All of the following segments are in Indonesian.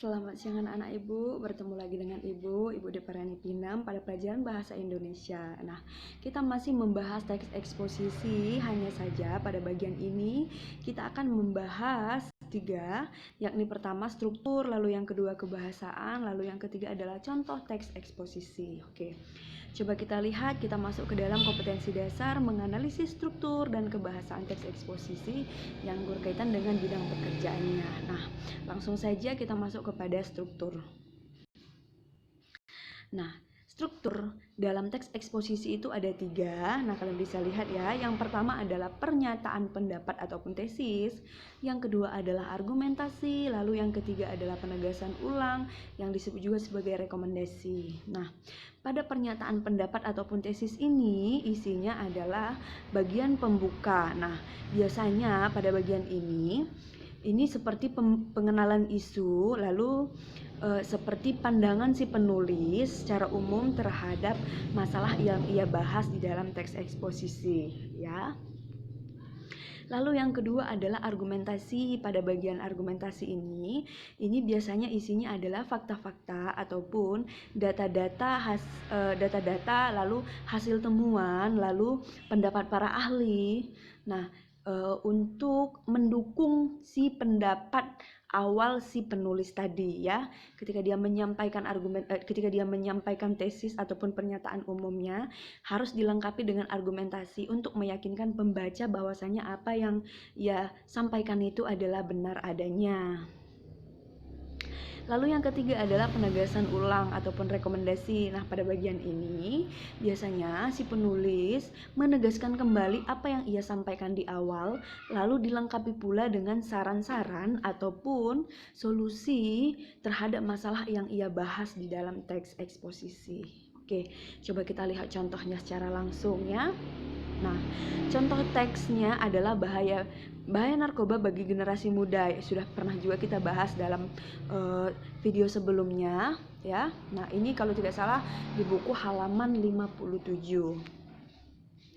Selamat siang anak-anak Ibu, bertemu lagi dengan Ibu Deparani Pinam pada pelajaran Bahasa Indonesia. Nah, kita masih membahas teks eksposisi, hanya saja pada bagian ini kita akan membahas tiga, yakni pertama struktur, lalu yang kedua kebahasaan, lalu yang ketiga adalah contoh teks eksposisi. Oke. Coba kita lihat, kita masuk ke dalam kompetensi dasar menganalisis struktur dan kebahasaan teks eksposisi yang berkaitan dengan bidang pekerjaannya. Nah, langsung saja kita masuk kepada struktur. Nah, struktur dalam teks eksposisi itu ada tiga. Nah, kalian bisa lihat ya. Yang pertama adalah pernyataan pendapat ataupun tesis. Yang kedua adalah argumentasi. Lalu yang ketiga adalah penegasan ulang yang disebut juga sebagai rekomendasi. Nah, pada pernyataan pendapat ataupun tesis ini isinya adalah bagian pembuka. Nah, biasanya pada bagian ini seperti pengenalan isu, lalu seperti pandangan si penulis secara umum terhadap masalah yang ia bahas di dalam teks eksposisi, ya. Lalu yang kedua adalah argumentasi. Pada bagian argumentasi ini biasanya isinya adalah fakta-fakta ataupun data-data lalu hasil temuan, lalu pendapat para ahli. Nah, untuk mendukung si pendapat awal si penulis tadi, ya. Ketika dia menyampaikan tesis ataupun pernyataan umumnya harus dilengkapi dengan argumentasi untuk meyakinkan pembaca bahwasanya apa yang ia sampaikan itu adalah benar adanya. Lalu yang ketiga adalah penegasan ulang ataupun rekomendasi. Nah, pada bagian ini biasanya si penulis menegaskan kembali apa yang ia sampaikan di awal, lalu dilengkapi pula dengan saran-saran ataupun solusi terhadap masalah yang ia bahas di dalam teks eksposisi. Oke, coba kita lihat contohnya secara langsung ya. Nah, contoh teksnya adalah bahaya narkoba bagi generasi muda. Sudah pernah juga kita bahas dalam video sebelumnya, ya. Nah, ini kalau tidak salah di buku halaman 57.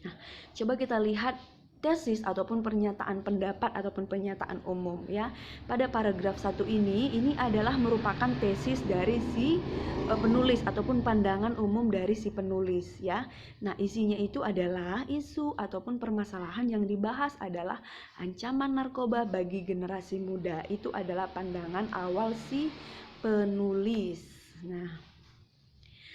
Nah, coba kita lihat tesis ataupun pernyataan pendapat ataupun pernyataan umum, ya. Pada paragraf 1 ini adalah merupakan tesis dari si penulis ataupun pandangan umum dari si penulis, ya. Nah, isinya itu adalah isu ataupun permasalahan yang dibahas adalah ancaman narkoba bagi generasi muda. Itu adalah pandangan awal si penulis.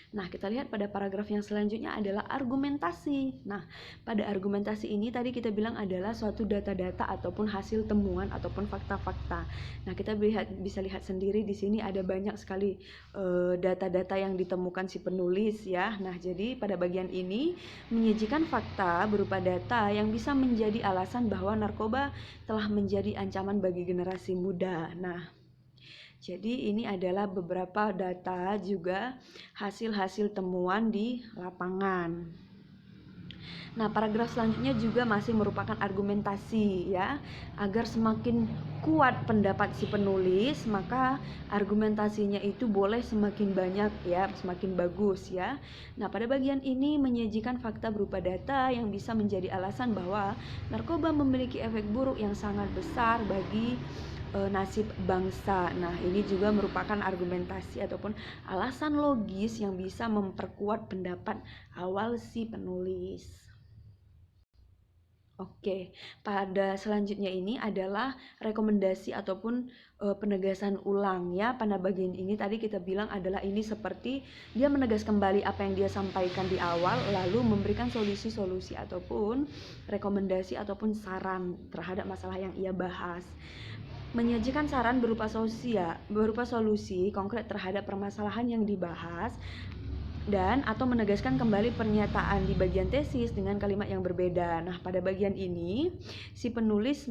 Nah, kita lihat pada paragraf yang selanjutnya adalah argumentasi. Nah, pada argumentasi ini tadi kita bilang adalah suatu data-data ataupun hasil temuan ataupun fakta-fakta. Nah, kita bisa lihat sendiri di sini ada banyak sekali data-data yang ditemukan si penulis, ya. Nah, jadi pada bagian ini menyajikan fakta berupa data yang bisa menjadi alasan bahwa narkoba telah menjadi ancaman bagi generasi muda. Nah, jadi ini adalah beberapa data juga hasil-hasil temuan di lapangan. Nah, paragraf selanjutnya juga masih merupakan argumentasi, ya. Agar semakin kuat pendapat si penulis, maka argumentasinya itu boleh semakin banyak, ya, semakin bagus, ya. Nah, pada bagian ini menyajikan fakta berupa data yang bisa menjadi alasan bahwa narkoba memiliki efek buruk yang sangat besar bagi nasib bangsa. Nah, ini juga merupakan argumentasi ataupun alasan logis yang bisa memperkuat pendapat awal si penulis. Oke, pada selanjutnya ini adalah rekomendasi ataupun penegasan ulang, ya. Pada bagian ini tadi kita bilang adalah ini seperti dia menegas kembali apa yang dia sampaikan di awal, lalu memberikan solusi-solusi ataupun rekomendasi ataupun saran terhadap masalah yang ia bahas. Menyajikan saran berupa solusi konkret terhadap permasalahan yang dibahas dan atau menegaskan kembali pernyataan di bagian tesis dengan kalimat yang berbeda. Nah, pada bagian ini si penulis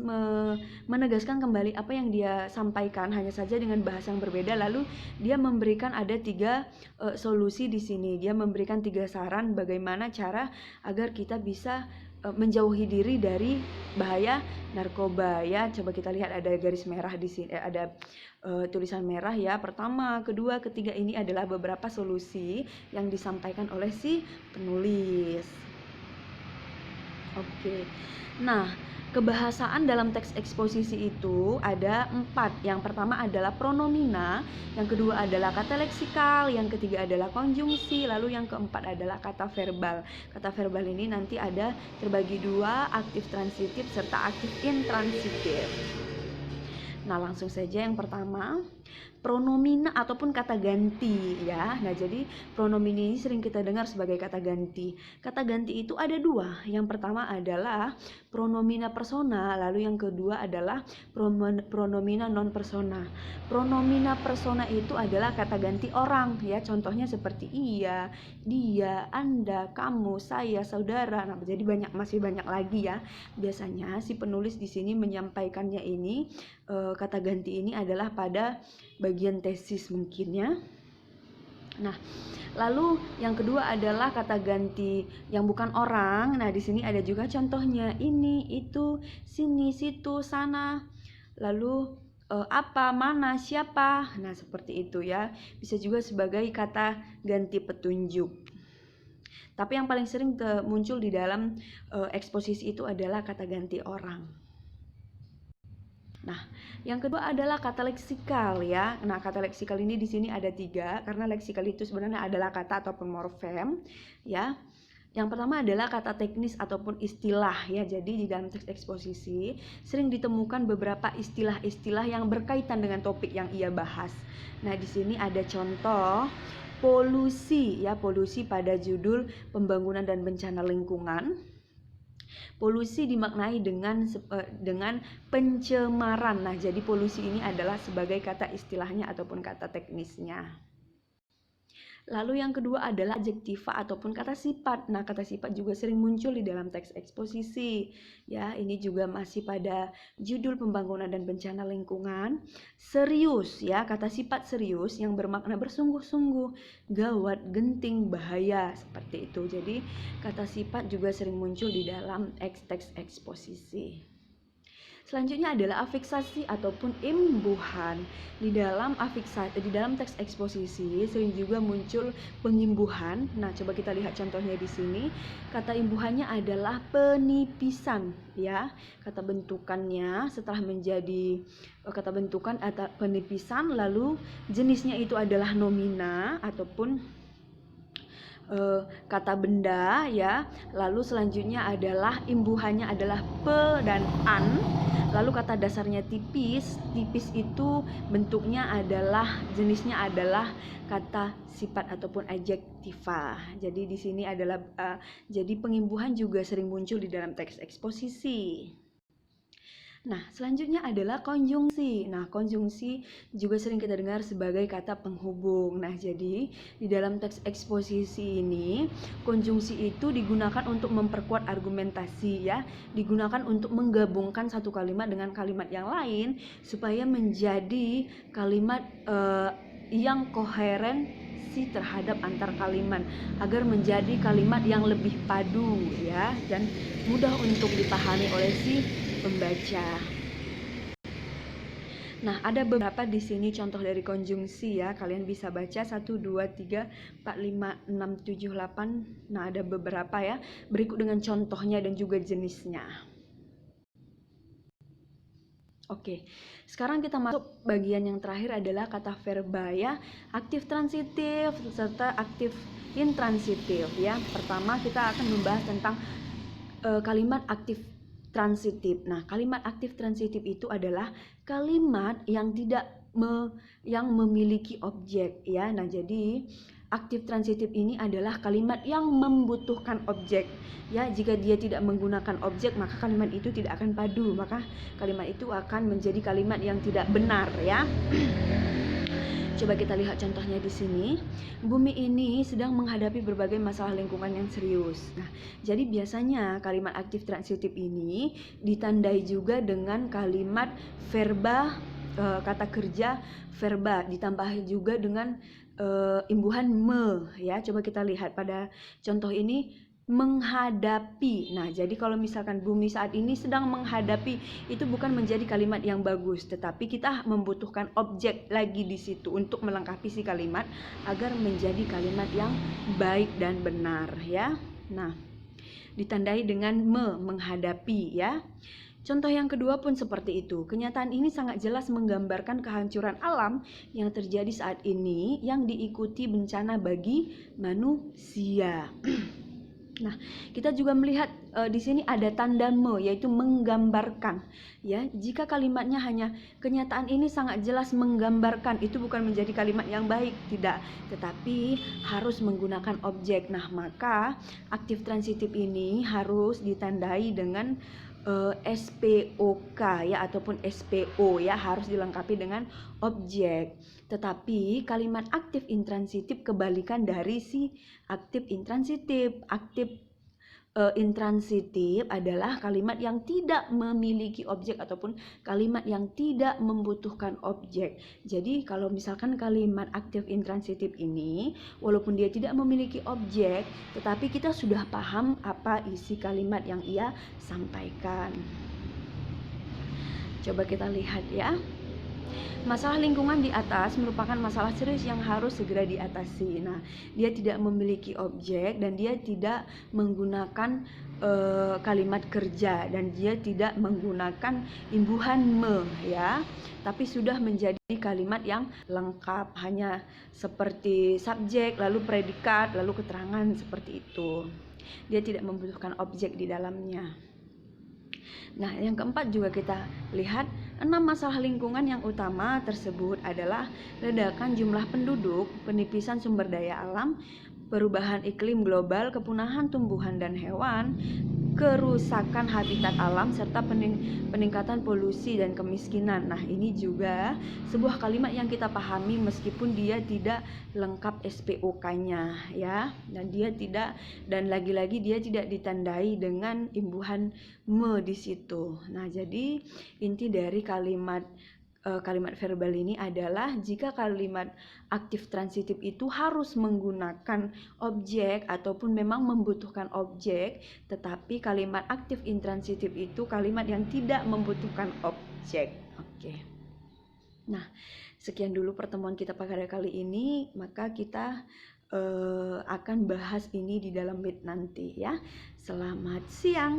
menegaskan kembali apa yang dia sampaikan hanya saja dengan bahasa yang berbeda, lalu dia memberikan ada 3 solusi di sini. Dia memberikan 3 saran bagaimana cara agar kita bisa menjauhi diri dari bahaya narkoba, ya. Coba kita lihat ada garis merah di sini, ada tulisan merah, ya. Pertama, kedua, ketiga ini adalah beberapa solusi yang disampaikan oleh si penulis. Oke. Nah, Kebahasaan dalam teks eksposisi itu ada 4. Yang pertama adalah pronomina, yang kedua adalah kata leksikal, yang ketiga adalah konjungsi, lalu yang keempat adalah kata verbal. Kata verbal ini nanti ada terbagi 2, aktif transitif serta aktif intransitif. Nah, langsung saja yang pertama, pronomina ataupun kata ganti ya. Nah, jadi pronomina ini sering kita dengar sebagai kata ganti. Kata ganti itu ada 2. Yang pertama adalah pronomina persona, lalu yang kedua adalah pronomina non persona. Pronomina persona itu adalah kata ganti orang ya. Contohnya seperti ia, dia, Anda, kamu, saya, saudara. Nah, jadi masih banyak lagi ya. Biasanya si penulis di sini menyampaikannya ini kata ganti ini adalah pada bagian tesis mungkin ya. Nah, lalu yang kedua adalah kata ganti yang bukan orang. Nah, di sini ada juga contohnya, ini, itu, sini, situ, sana. Lalu apa, mana, siapa. Nah, seperti itu ya. Bisa juga sebagai kata ganti petunjuk. Tapi yang paling sering muncul di dalam eksposisi itu adalah kata ganti orang. Nah, yang kedua adalah kata leksikal ya. Nah, kata leksikal ini di sini ada 3 karena leksikal itu sebenarnya adalah kata ataupun morfem ya. Yang pertama adalah kata teknis ataupun istilah ya. Jadi di dalam teks eksposisi sering ditemukan beberapa istilah-istilah yang berkaitan dengan topik yang ia bahas. Nah, di sini ada contoh polusi ya, polusi pada judul pembangunan dan bencana lingkungan. Polusi dimaknai dengan pencemaran. Nah, jadi polusi ini adalah sebagai kata istilahnya ataupun kata teknisnya. Lalu yang kedua adalah adjektiva ataupun kata sifat. Nah, kata sifat juga sering muncul di dalam teks eksposisi. Ya, ini juga masih pada judul pembangunan dan bencana lingkungan. Serius ya, kata sifat serius yang bermakna bersungguh-sungguh, gawat, genting, bahaya, seperti itu. Jadi, kata sifat juga sering muncul di dalam teks eksposisi. Selanjutnya adalah afiksasi ataupun imbuhan. Di dalam teks eksposisi sering juga muncul pengimbuhan. Nah, coba kita lihat contohnya di sini. Kata imbuhannya adalah penipisan ya. Kata bentukannya setelah menjadi kata bentukan atau penipisan, lalu jenisnya itu adalah nomina ataupun kata benda ya. Lalu selanjutnya adalah imbuhannya adalah pe dan an. Lalu kata dasarnya tipis. Tipis itu bentuknya adalah, jenisnya adalah kata sifat ataupun adjektiva. Jadi di sini adalah jadi pengimbuhan juga sering muncul di dalam teks eksposisi. Nah, selanjutnya adalah konjungsi. Nah, konjungsi juga sering kita dengar sebagai kata penghubung. Nah, jadi di dalam teks eksposisi ini, konjungsi itu digunakan untuk memperkuat argumentasi ya, digunakan untuk menggabungkan satu kalimat dengan kalimat yang lain supaya menjadi kalimat yang koheren terhadap antar kalimat agar menjadi kalimat yang lebih padu ya dan mudah untuk dipahami oleh si pembaca. Nah, ada beberapa di sini contoh dari konjungsi ya. Kalian bisa baca 1, 2, 3, 4, 5, 6, 7, 8. Nah, ada beberapa ya. Berikut dengan contohnya dan juga jenisnya. Oke, sekarang kita masuk bagian yang terakhir adalah kata verba ya. Aktif transitif serta aktif intransitif ya. Pertama kita akan membahas tentang kalimat aktif transitif. Nah, kalimat aktif transitif itu adalah kalimat yang yang memiliki objek ya. Nah, jadi aktif transitif ini adalah kalimat yang membutuhkan objek ya. Jika dia tidak menggunakan objek, maka kalimat itu tidak akan padu, maka kalimat itu akan menjadi kalimat yang tidak benar ya. Coba kita lihat contohnya di sini. Bumi ini sedang menghadapi berbagai masalah lingkungan yang serius. Nah, jadi biasanya kalimat aktif transitif ini ditandai juga dengan kalimat verba, kata kerja verba, ditambah juga dengan imbuhan me ya. Coba kita lihat pada contoh ini, menghadapi. Nah, jadi kalau misalkan bumi saat ini sedang menghadapi, itu bukan menjadi kalimat yang bagus, tetapi kita membutuhkan objek lagi di situ untuk melengkapi si kalimat agar menjadi kalimat yang baik dan benar ya. Nah, ditandai dengan menghadapi ya. Contoh yang kedua pun seperti itu. Kenyataan ini sangat jelas menggambarkan kehancuran alam yang terjadi saat ini yang diikuti bencana bagi manusia. Nah, kita juga melihat di sini ada tanda me, yaitu menggambarkan. Ya, jika kalimatnya hanya kenyataan ini sangat jelas menggambarkan, itu bukan menjadi kalimat yang baik, tidak. Tetapi harus menggunakan objek. Nah, maka aktif transitif ini harus ditandai dengan SPOK ya ataupun SPO ya, harus dilengkapi dengan objek. Tetapi kalimat aktif intransitif kebalikan dari si aktif intransitif. Aktif intransitif adalah kalimat yang tidak memiliki objek ataupun kalimat yang tidak membutuhkan objek. Jadi kalau misalkan kalimat aktif intransitif ini walaupun dia tidak memiliki objek, tetapi kita sudah paham apa isi kalimat yang ia sampaikan. Coba kita lihat ya. Masalah lingkungan di atas merupakan masalah serius yang harus segera diatasi. Nah, dia tidak memiliki objek dan dia tidak menggunakan kalimat kerja dan dia tidak menggunakan imbuhan me ya, tapi sudah menjadi kalimat yang lengkap, hanya seperti subjek, lalu predikat, lalu keterangan seperti itu. Dia tidak membutuhkan objek di dalamnya. Nah, yang keempat juga kita lihat 6 masalah lingkungan yang utama tersebut adalah ledakan jumlah penduduk, penipisan sumber daya alam, perubahan iklim global, kepunahan tumbuhan dan hewan, kerusakan habitat alam, serta peningkatan polusi dan kemiskinan. Nah, ini juga sebuah kalimat yang kita pahami meskipun dia tidak lengkap SPOK-nya ya, dan lagi-lagi dia tidak ditandai dengan imbuhan me di situ. Nah, jadi inti dari kalimat verbal ini adalah jika kalimat aktif transitif itu harus menggunakan objek ataupun memang membutuhkan objek, tetapi kalimat aktif intransitif itu kalimat yang tidak membutuhkan objek. Oke. Nah, sekian dulu pertemuan kita pada kali ini, maka kita akan bahas ini di dalam meet nanti ya. Selamat siang.